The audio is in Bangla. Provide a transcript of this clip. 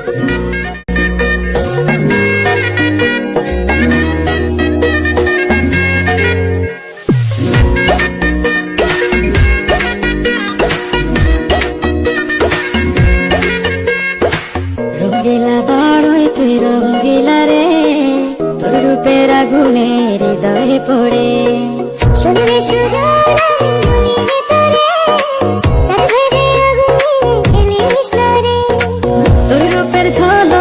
রঙ্গিলা বড়ই তুই রঙ্গিলা রে, তোর রূপের আগুনে হৃদয়ে পড়ে। শুনলে সুজন আমি বলি যে তোরে, চাঁদ ভেবে আগুনে ফেলিস না রে। তোর রূপের ঝলক